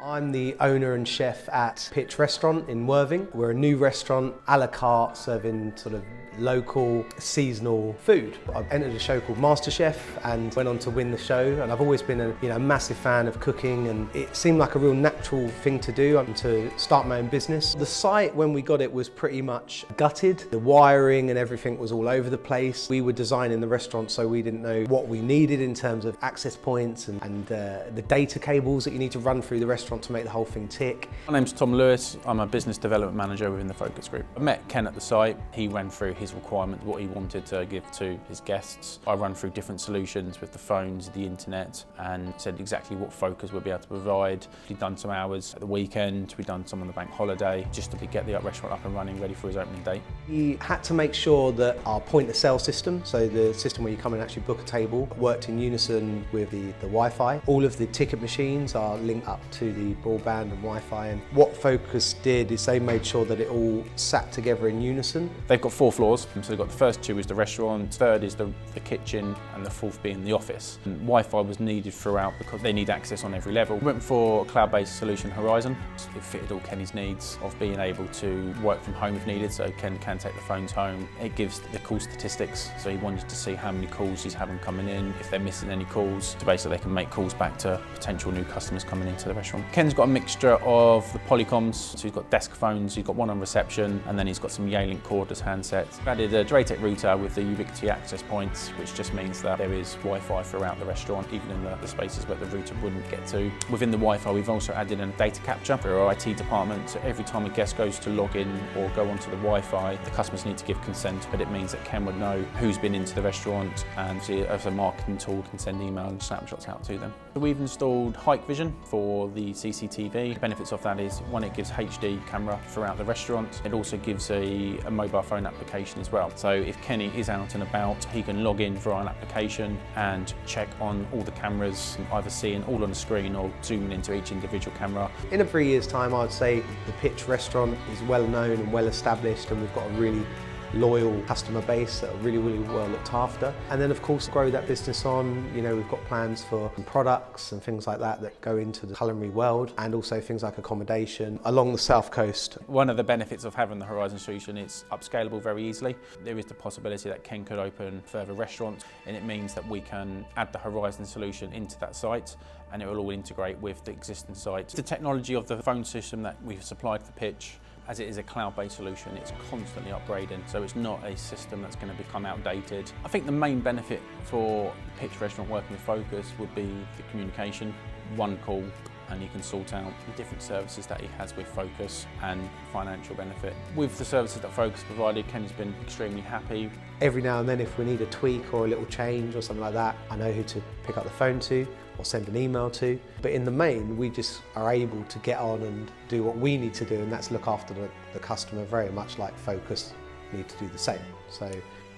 I'm the owner and chef at Pitch Restaurant in Worthing. We're a new restaurant, a la carte, serving sort of local, seasonal food. I've entered a show called MasterChef and went on to win the show, and I've always been a massive fan of cooking, and it seemed like a real natural thing to do, to start my own business. The site, when we got it, was pretty much gutted. The wiring and everything was all over the place. We were designing the restaurant, so we didn't know what we needed in terms of access points and the data cables that you need to run through the restaurant to make the whole thing tick. My name's Tom Lewis. I'm a business development manager within the Focus Group. I met Ken at the site. He ran through his requirements, what he wanted to give to his guests. I ran through different solutions with the phones, the internet, and said exactly what Focus would be able to provide. We've done some hours at the weekend, we've done some on the bank holiday, just to get the restaurant up and running, ready for his opening date. We had to make sure that our point of sale system, so the system where you come and actually book a table, worked in unison with the Wi-Fi. All of the ticket machines are linked up to the broadband and Wi-Fi, and what Focus did is they made sure that it all sat together in unison. They've got 4 floors, so they've got the first 2 is the restaurant, third is the kitchen, and the 4th being the office. And Wi-Fi was needed throughout because they need access on every level. We went for a cloud-based solution, Horizon. It fitted all Kenny's needs of being able to work from home if needed, so Ken can take the phones home. It gives the call statistics, so he wanted to see how many calls he's having coming in, if they're missing any calls, so basically they can make calls back to potential new customers coming into the restaurant. Ken's got a mixture of the polycoms, so he's got desk phones, he's got one on reception, and then he's got some Yealink cordless handsets. We've added a Draytech router with the Ubiquiti access points, which just means that there is Wi-Fi throughout the restaurant, even in the spaces where the router wouldn't get to. Within the Wi-Fi, we've also added in data capture for our IT department, so every time a guest goes to log in or go onto the Wi-Fi, the customers need to give consent, but it means that Ken would know who's been into the restaurant, and as a marketing tool can send email and snapshots out to them. So we've installed Hike Vision for the CCTV. The benefits of that is, one, it gives HD camera throughout the restaurant. It also gives a mobile phone application as well. So if Kenny is out and about, he can log in via an application and check on all the cameras, either seeing all on the screen or zooming into each individual camera. In a 3 years' time, I'd say the Pitch Restaurant is well known and well established, and we've got a really loyal customer base that are really well looked after. And then of course grow that business on. We've got plans for products and things like that go into the culinary world, and also things like accommodation along the south coast. One of the benefits of having the Horizon solution, it's upscalable very easily. There is the possibility that Ken could open further restaurants, and it means that we can add the Horizon solution into that site, and it will all integrate with the existing site. The technology of the phone system that we've supplied for Pitch, as it is a cloud-based solution, it's constantly upgrading, so it's not a system that's going to become outdated. I think the main benefit for the Pitch Restaurant working with Focus would be the communication. One call and you can sort out the different services that he has with Focus, and financial benefit. With the services that Focus provided, Ken's been extremely happy. Every now and then, if we need a tweak or a little change or something like that, I know who to pick up the phone to or send an email to. But in the main, we just are able to get on and do what we need to do, and that's look after the customer, very much like Focus need to do the same. So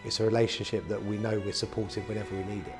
it's a relationship that we know we're supported whenever we need it.